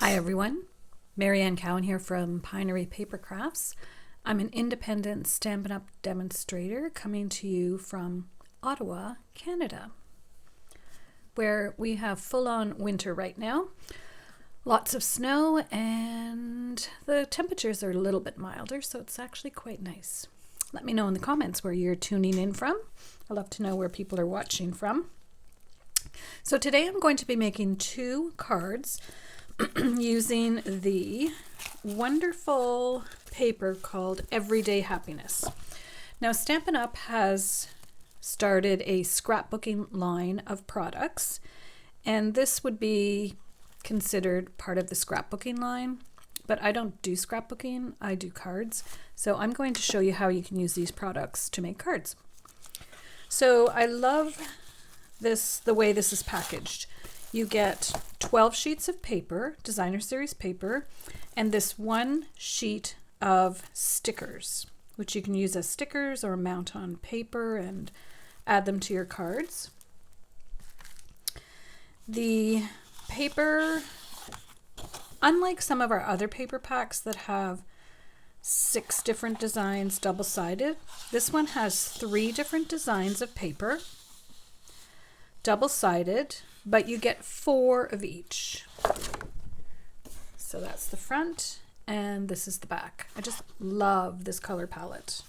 Hi everyone, Marianne Cowan here from Pinery Paper Crafts. I'm an independent Stampin' Up! Demonstrator coming to you from Ottawa, Canada, where we have full-on winter right now. Lots of snow and the temperatures are a little bit milder, so it's actually quite nice. Let me know in the comments where you're tuning in from. I'd love to know where people are watching from. So today I'm going to be making two cards using the wonderful paper called Everyday Happiness. Now, Stampin' Up! Has started a scrapbooking line of products, and this would be considered part of the scrapbooking line, but I don't do scrapbooking, I do cards. So I'm going to show you how you can use these products to make cards. So I love this, the way this is packaged. You get 12 sheets of paper, designer series paper, and this one sheet of stickers, which you can use as stickers or mount on paper and add them to your cards. The paper, unlike some of our other paper packs that have 6 different designs double-sided, this one has 3 different designs of paper, double-sided, but you get 4 of each. So that's the front and this is the back. I just love this color palette.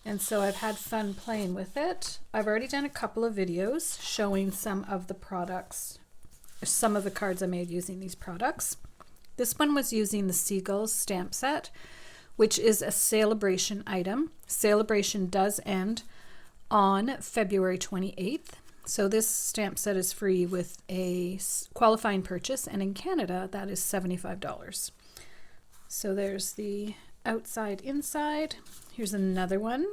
And so I've had fun playing with it. I've already done a couple of videos showing some of the products, some of the cards I made using these products. This one was using the Seagulls stamp set, which is a Celebration item. Celebration does end on February 28th. So this stamp set is free with a qualifying purchase, and in Canada that is $75. So there's the outside, inside. Here's another one.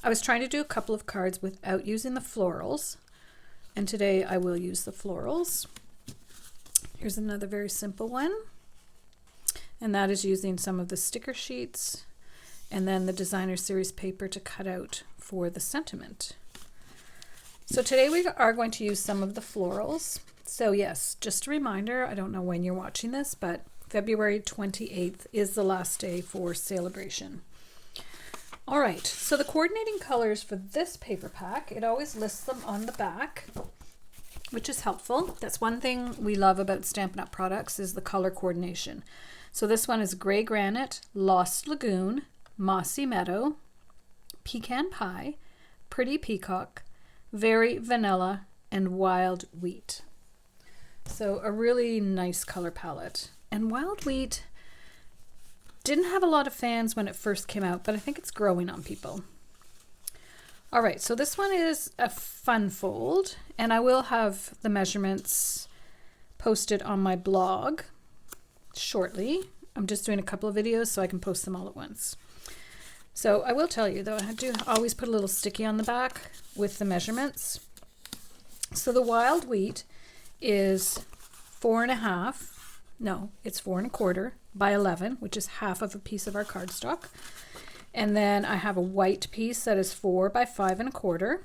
I was trying to do a couple of cards without using the florals, and today I will use the florals. Here's another very simple one, and that is using some of the sticker sheets and then the designer series paper to cut out for the sentiment. So today we are going to use some of the florals. So yes, just a reminder, I don't know when you're watching this, but February 28th is the last day for Celebration. All right, so the coordinating colors for this paper pack, it always lists them on the back, which is helpful. That's one thing we love about Stampin' Up! Products is the color coordination. So this one is Gray Granite, Lost Lagoon, Mossy Meadow, Pecan Pie, Pretty Peacock, Very Vanilla, and Wild Wheat. So a really nice color palette. And Wild Wheat didn't have a lot of fans when it first came out, but I think it's growing on people. All right, so this one is a fun fold, and I will have the measurements posted on my blog shortly. I'm just doing a couple of videos so I can post them all at once. So I will tell you though, I do always put a little sticky on the back with the measurements. So the Wild Wheat is 4.5, no, it's 4.25 by 11, which is half of a piece of our cardstock. And then I have a white piece that is 4 by 5.25.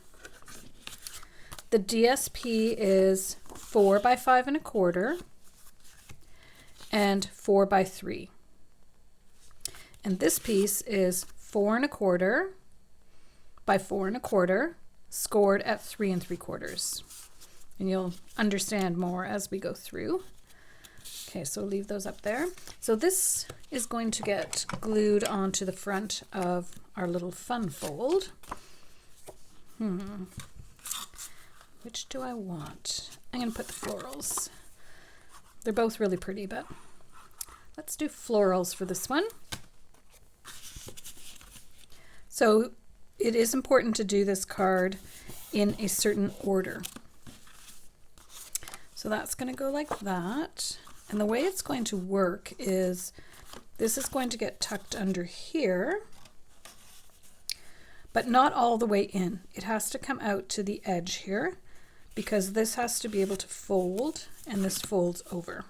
The DSP is 4 by 5.25 and 4 by 3. And this piece is 4.25 by 4.25, scored at 3 3/4. And you'll understand more as we go through. Okay, so leave those up there. So this is going to get glued onto the front of our little fun fold. Which do I want? I'm going to put the florals. They're both really pretty, but let's do florals for this one. So it is important to do this card in a certain order. So that's going to go like that. And the way it's going to work is this is going to get tucked under here, but not all the way in. It has to come out to the edge here because this has to be able to fold, and this folds over.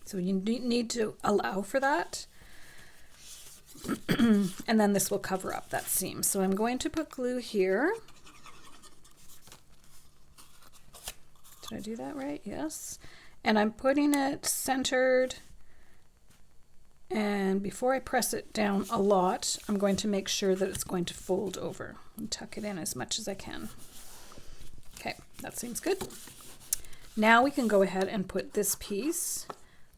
So you need to allow for that. And then this will cover up that seam. So I'm going to put glue here. Did I do that right? Yes. And I'm putting it centered, and before I press it down a lot, I'm going to make sure that it's going to fold over and tuck it in as much as I can. Okay, that seems good. Now we can go ahead and put this piece,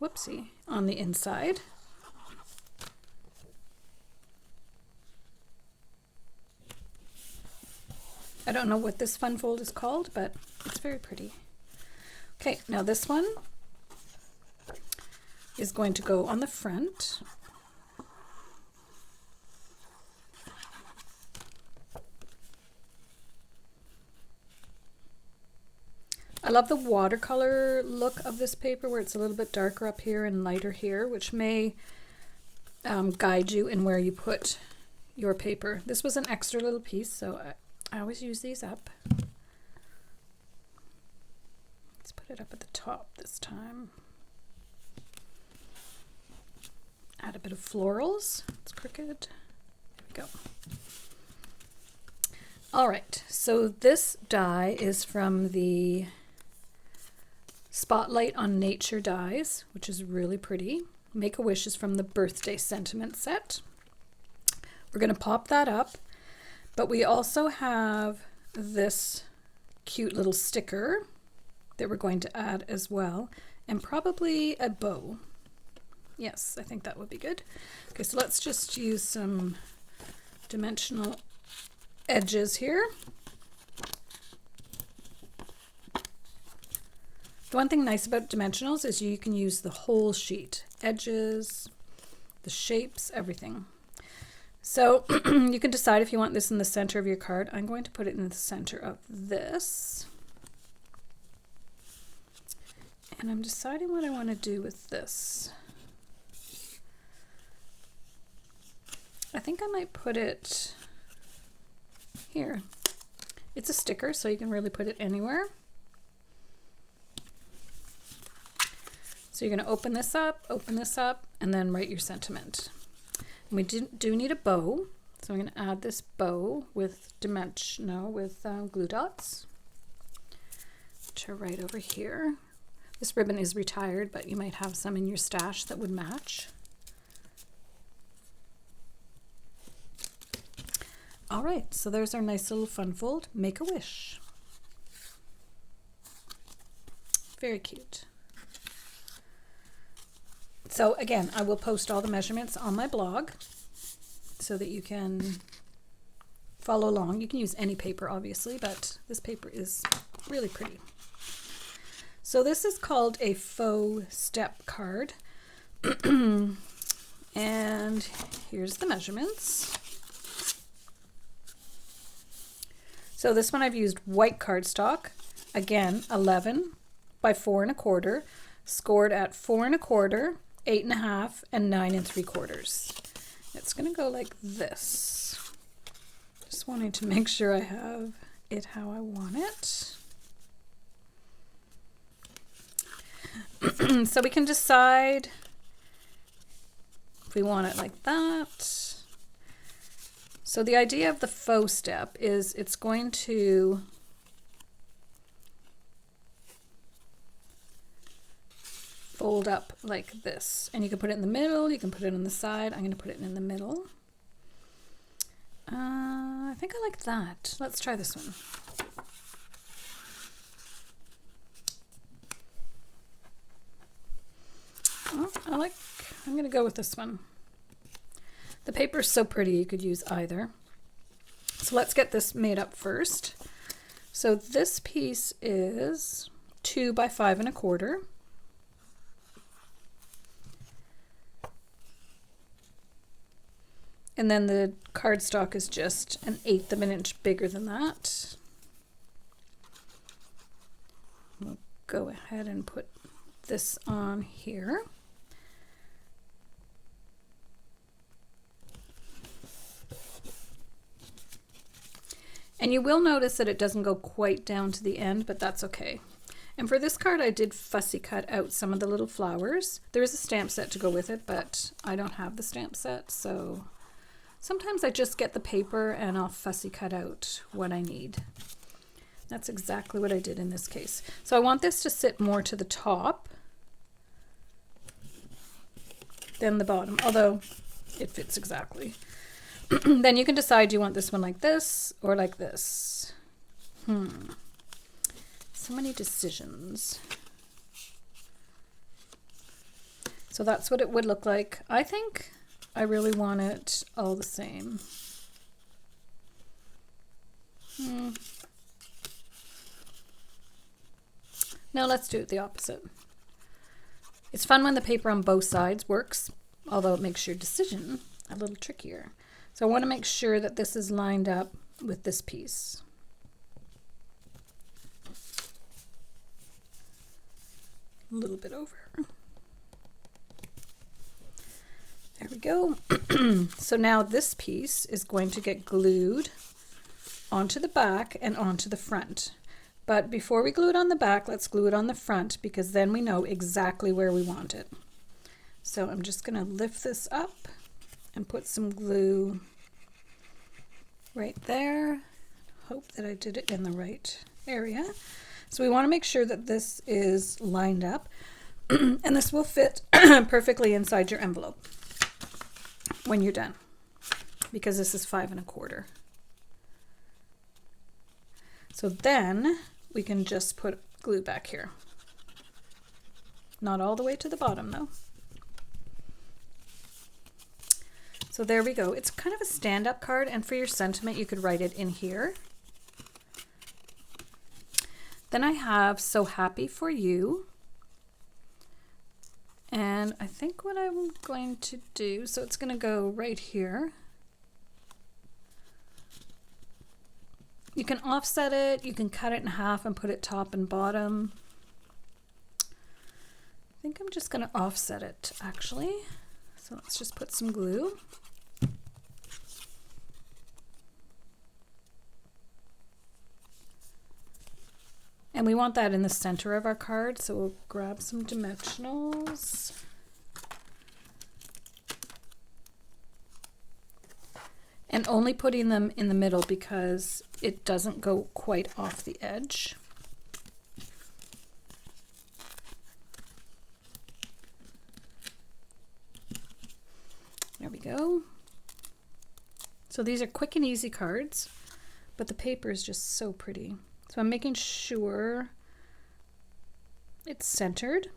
whoopsie, on the inside. I don't know what this fun fold is called, but it's very pretty. Okay, now this one is going to go on the front. I love the watercolor look of this paper where it's a little bit darker up here and lighter here, which may guide you in where you put your paper. This was an extra little piece, so I always use these up. Let's put it up at the top this time. Add a bit of florals. It's crooked. There we go. All right, so this die is from the Spotlight on Nature dies, which is really pretty. Make-A-Wish is from the Birthday Sentiment set. We're going to pop that up, but we also have this cute little sticker that we're going to add as well, and probably a bow. Yes, I think that would be good. Okay, so let's just use some dimensional edges here. The one thing nice about dimensionals is you can use the whole sheet. Edges, the shapes, everything. So you can decide if you want this in the center of your card. I'm going to put it in the center of this. And I'm deciding what I want to do with this. I think I might put it here. It's a sticker, so you can really put it anywhere. So you're going to open this up, and then write your sentiment. And we do need a bow, so I'm going to add this bow with glue dots, which are right over here. This ribbon is retired, but you might have some in your stash that would match. All right, so there's our nice little fun fold, Make-A-Wish. Very cute. So again, I will post all the measurements on my blog so that you can follow along. You can use any paper, obviously, but this paper is really pretty. So this is called a faux step card. And here's the measurements. So this one I've used white cardstock, again 11 by 4 1/4, scored at 4 1/4, 8 1/2, and 9 3/4. It's going to go like this. Just wanting to make sure I have it how I want it. So we can decide if we want it like that. So the idea of the faux step is it's going to fold up like this. And you can put it in the middle, you can put it on the side. I'm going to put it in the middle. I think I like that. Let's try this one. Oh, I'm going to go with this one. The paper is so pretty, you could use either. So let's get this made up first. So this piece is 2 by 5 1/4. And then the cardstock is just 1/8 of an inch bigger than that. We'll go ahead and put this on here. And you will notice that it doesn't go quite down to the end, but that's okay. And for this card, I did fussy cut out some of the little flowers. There is a stamp set to go with it, but I don't have the stamp set, so sometimes I just get the paper and I'll fussy cut out what I need. That's exactly what I did in this case. So I want this to sit more to the top. than the bottom, although it fits exactly. Then you can decide, do you want this one like this or like this? So many decisions. So that's what it would look like. I think I really want it all the same. No, let's do it the opposite. It's fun when the paper on both sides works, although it makes your decision a little trickier. So I want to make sure that this is lined up with this piece. A little bit over. There we go. So now this piece is going to get glued onto the back and onto the front. But before we glue it on the back, let's glue it on the front, because then we know exactly where we want it. So I'm just going to lift this up and put some glue right there. Hope that I did it in the right area. So we want to make sure that this is lined up and this will fit perfectly inside your envelope when you're done, because this is 5 1/4. So then we can just put glue back here. Not all the way to the bottom though. So there we go. It's kind of a stand-up card, and for your sentiment you could write it in here. Then I have So Happy For You. And I think what I'm going to do, so it's going to go right here. You can offset it, you can cut it in half and put it top and bottom. I think I'm just going to offset it actually. So let's just put some glue. And we want that in the center of our card, so we'll grab some dimensionals. And only putting them in the middle because it doesn't go quite off the edge. There we go. So these are quick and easy cards, but the paper is just so pretty. So I'm making sure it's centered.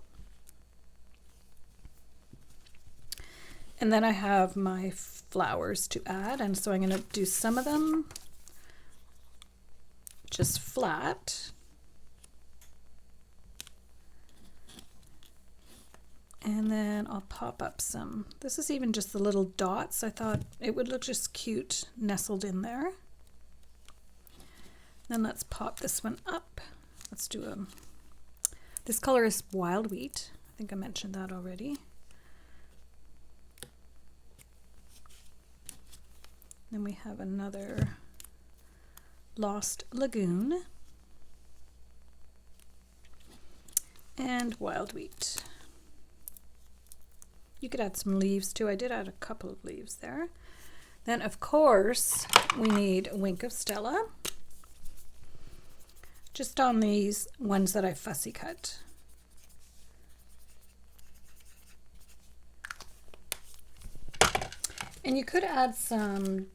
And then I have my flowers to add, and so I'm going to do some of them just flat. And then I'll pop up some. This is even just the little dots. I thought it would look just cute nestled in there. Then let's pop this one up. Let's do this color is Wild Wheat. I think I mentioned that already. Then we have another Lost Lagoon and Wild Wheat. You could add some leaves too. I did add a couple of leaves there. Then of course we need a Wink of Stella. Just on these ones that I fussy cut. And you could add some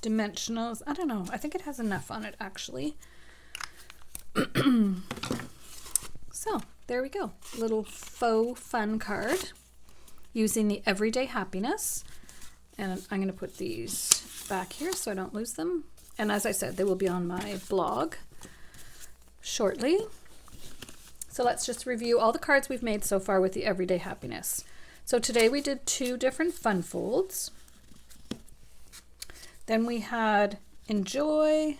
dimensionals. I don't know. I think it has enough on it actually. So there we go. Little faux fun card using the Everyday Happiness. And I'm going to put these back here so I don't lose them. And as I said, they will be on my blog shortly. So let's just review all the cards we've made so far with the Everyday Happiness. So today we did 2 different fun folds. Then we had Enjoy,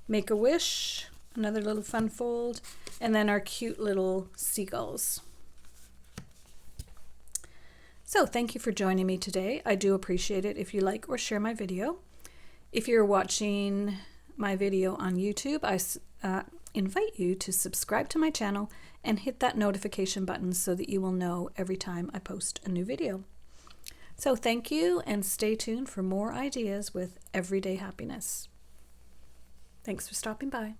Make a Wish, another little fun fold, and then our cute little seagulls. So thank you for joining me today. I do appreciate it if you like or share my video. If you're watching my video on YouTube, I invite you to subscribe to my channel and hit that notification button so that you will know every time I post a new video. So thank you, and stay tuned for more ideas with Everyday Happiness. Thanks for stopping by.